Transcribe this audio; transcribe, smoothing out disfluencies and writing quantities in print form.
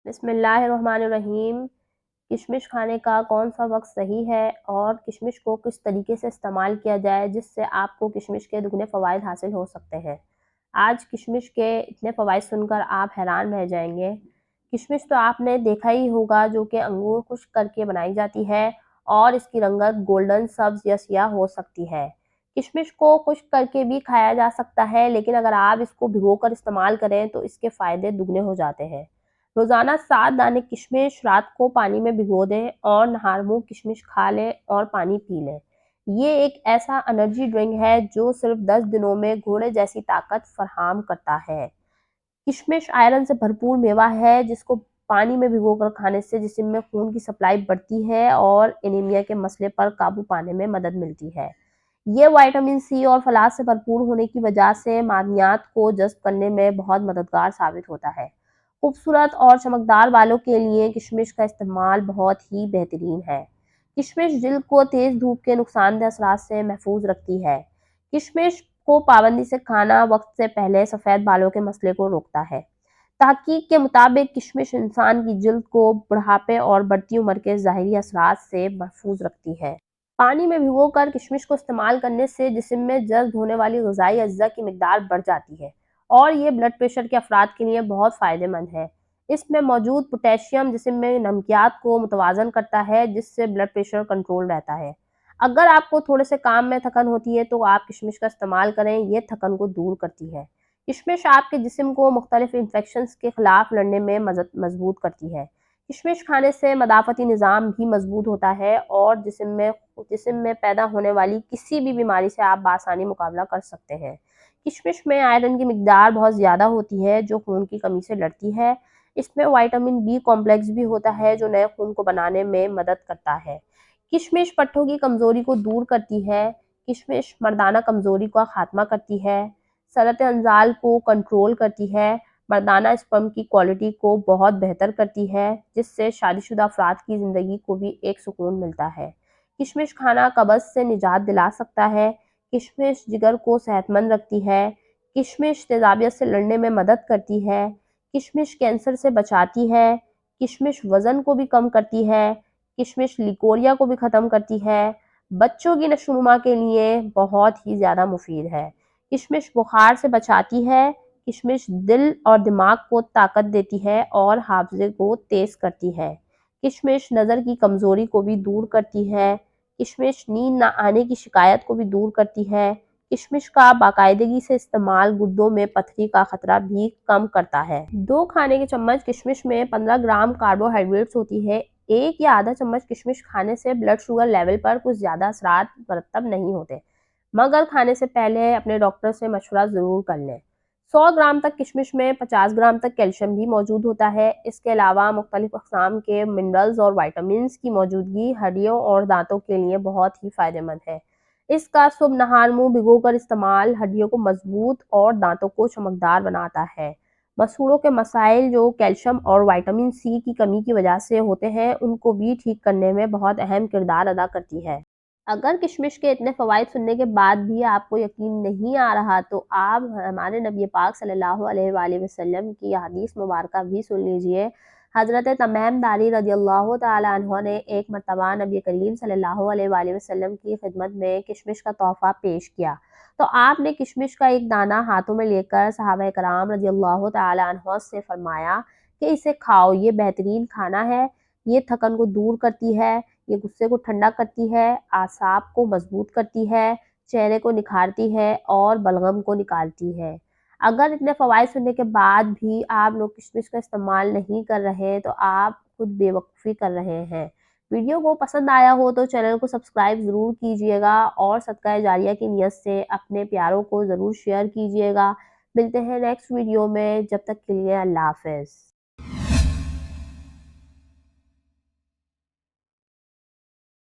بسم اللہ الرحمن الرحیم۔ کشمش کھانے کا کون سا وقت صحیح ہے اور کشمش کو کس طریقے سے استعمال کیا جائے جس سے آپ کو کشمش کے دگنے فوائد حاصل ہو سکتے ہیں۔ آج کشمش کے اتنے فوائد سن کر آپ حیران رہ جائیں گے۔ کشمش تو آپ نے دیکھا ہی ہوگا، جو کہ انگور خشک کر کے بنائی جاتی ہے اور اس کی رنگت گولڈن، سبز یا سیاہ ہو سکتی ہے۔ کشمش کو خشک کر کے بھی کھایا جا سکتا ہے، لیکن اگر آپ اس کو بھگو کر استعمال کریں تو اس کے فائدے دگنے ہو جاتے ہیں۔ روزانہ 7 دانے کشمش رات کو پانی میں بھگو دیں اور نہار منہ کشمش کھا لیں اور پانی پی لیں۔ یہ ایک ایسا انرجی ڈرنک ہے جو صرف 10 دنوں میں گھوڑے جیسی طاقت فراہم کرتا ہے۔ کشمش آئرن سے بھرپور میوہ ہے جس کو پانی میں بھگو کر کھانے سے جسم میں خون کی سپلائی بڑھتی ہے اور انیمیا کے مسئلے پر قابو پانے میں مدد ملتی ہے۔ یہ وٹامن سی اور فولاد سے بھرپور ہونے کی وجہ سے معدنیات کو جذب کرنے میں بہت مددگار ثابت ہوتا ہے۔ خوبصورت اور چمکدار بالوں کے لیے کشمش کا استعمال بہت ہی بہترین ہے۔ کشمش جلد کو تیز دھوپ کے نقصان دہ اثرات سے محفوظ رکھتی ہے۔ کشمش کو پابندی سے کھانا وقت سے پہلے سفید بالوں کے مسئلے کو روکتا ہے۔ تحقیق کے مطابق کشمش انسان کی جلد کو بڑھاپے اور بڑھتی عمر کے ظاہری اثرات سے محفوظ رکھتی ہے۔ پانی میں بھگو کر کشمش کو استعمال کرنے سے جسم میں جذب ہونے والی غذائی اجزاء کی مقدار بڑھ جاتی ہے اور یہ بلڈ پریشر کے افراد کے لیے بہت فائدہ مند ہے۔ اس میں موجود پوٹیشیم جسم میں نمکیات کو متوازن کرتا ہے، جس سے بلڈ پریشر کنٹرول رہتا ہے۔ اگر آپ کو تھوڑے سے کام میں تھکن ہوتی ہے تو آپ کشمش کا استعمال کریں، یہ تھکن کو دور کرتی ہے۔ کشمش آپ کے جسم کو مختلف انفیکشنز کے خلاف لڑنے میں مضبوط کرتی ہے۔ کشمش کھانے سے مدافعتی نظام بھی مضبوط ہوتا ہے اور جسم میں پیدا ہونے والی کسی بھی بیماری سے آپ بآسانی مقابلہ کر سکتے ہیں۔ کشمش میں آئرن کی مقدار بہت زیادہ ہوتی ہے جو خون کی کمی سے لڑتی ہے۔ اس میں وٹامن بی کمپلیکس بھی ہوتا ہے جو نئے خون کو بنانے میں مدد کرتا ہے۔ کشمش پٹھوں کی کمزوری کو دور کرتی ہے۔ کشمش مردانہ کمزوری کا خاتمہ کرتی ہے۔ سرطِ انزال کو کنٹرول کرتی ہے۔ مردانہ اسپرم کی کوالٹی کو بہت بہتر کرتی ہے، جس سے شادی شدہ افراد کی زندگی کو بھی ایک سکون ملتا ہے۔ کشمش کھانا قبض سے نجات دلا سکتا ہے۔ کشمش جگر کو صحت مند رکھتی ہے۔ کشمش تیزابیت سے لڑنے میں مدد کرتی ہے۔ کشمش کینسر سے بچاتی ہے۔ کشمش وزن کو بھی کم کرتی ہے۔ کشمش لیکوریا کو بھی ختم کرتی ہے۔ بچوں کی نشو و نما کے لیے بہت ہی زیادہ مفید ہے۔ کشمش بخار سے بچاتی ہے۔ کشمش دل اور دماغ کو طاقت دیتی ہے اور حافظے کو تیز کرتی ہے۔ کشمش نظر کی کمزوری کو بھی دور کرتی ہے۔ کشمش نیند نہ آنے کی شکایت کو بھی دور کرتی ہے۔ کشمش کا باقاعدگی سے استعمال گردوں میں پتھری کا خطرہ بھی کم کرتا ہے۔ 2 کھانے کے چمچ کشمش میں 15 گرام کاربوہائیڈریٹس ہوتی ہے۔ 1 یا آدھا چمچ کشمش کھانے سے بلڈ شوگر لیول پر کچھ زیادہ اثرات مرتب نہیں ہوتے، مگر کھانے سے پہلے اپنے ڈاکٹر سے مشورہ ضرور کر لیں۔ 100 گرام تک کشمش میں 50 گرام تک کیلشیم بھی موجود ہوتا ہے۔ اس کے علاوہ مختلف اقسام کے منرلز اور وٹامنز کی موجودگی ہڈیوں اور دانتوں کے لیے بہت ہی فائدہ مند ہے۔ اس کا صبح نہار منہ بھگو کر استعمال ہڈیوں کو مضبوط اور دانتوں کو چمکدار بناتا ہے۔ مسوڑھوں کے مسائل جو کیلشیم اور وٹامن سی کی کمی کی وجہ سے ہوتے ہیں، ان کو بھی ٹھیک کرنے میں بہت اہم کردار ادا کرتی ہے۔ اگر کشمش کے اتنے فوائد سننے کے بعد بھی آپ کو یقین نہیں آ رہا تو آپ ہمارے نبی پاک صلی اللہ علیہ وآلہ وسلم کی حدیث مبارکہ بھی سن لیجئے۔ حضرت تمیم داری رضی اللہ تعالیٰ عنہ نے ایک مرتبہ نبی کریم صلی اللہ علیہ وآلہ وسلم کی خدمت میں کشمش کا تحفہ پیش کیا تو آپ نے کشمش کا ایک دانہ ہاتھوں میں لے کر صحابہ کرام رضی اللہ تعالیٰ عنہ سے فرمایا کہ اسے کھاؤ، یہ بہترین کھانا ہے، یہ تھکن کو دور کرتی ہے، یہ غصے کو ٹھنڈا کرتی ہے، اعصاب کو مضبوط کرتی ہے، چہرے کو نکھارتی ہے اور بلغم کو نکالتی ہے۔ اگر اتنے فوائد سننے کے بعد بھی آپ لوگ کشمش کا استعمال نہیں کر رہے تو آپ خود بے وقوفی کر رہے ہیں۔ ویڈیو کو پسند آیا ہو تو چینل کو سبسکرائب ضرور کیجئے گا اور صدقہ جاریہ کی نیت سے اپنے پیاروں کو ضرور شیئر کیجئے گا۔ ملتے ہیں نیکسٹ ویڈیو میں، جب تک کے لیے اللہ حافظ۔